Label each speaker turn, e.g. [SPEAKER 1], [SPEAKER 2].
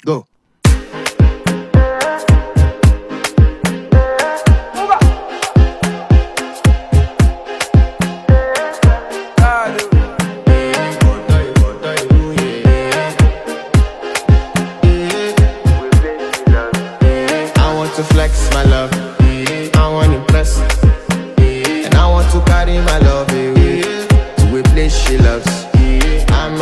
[SPEAKER 1] Go.
[SPEAKER 2] I want to flex my love, I want to impress, and I want to carry my love away to a place she loves. I'm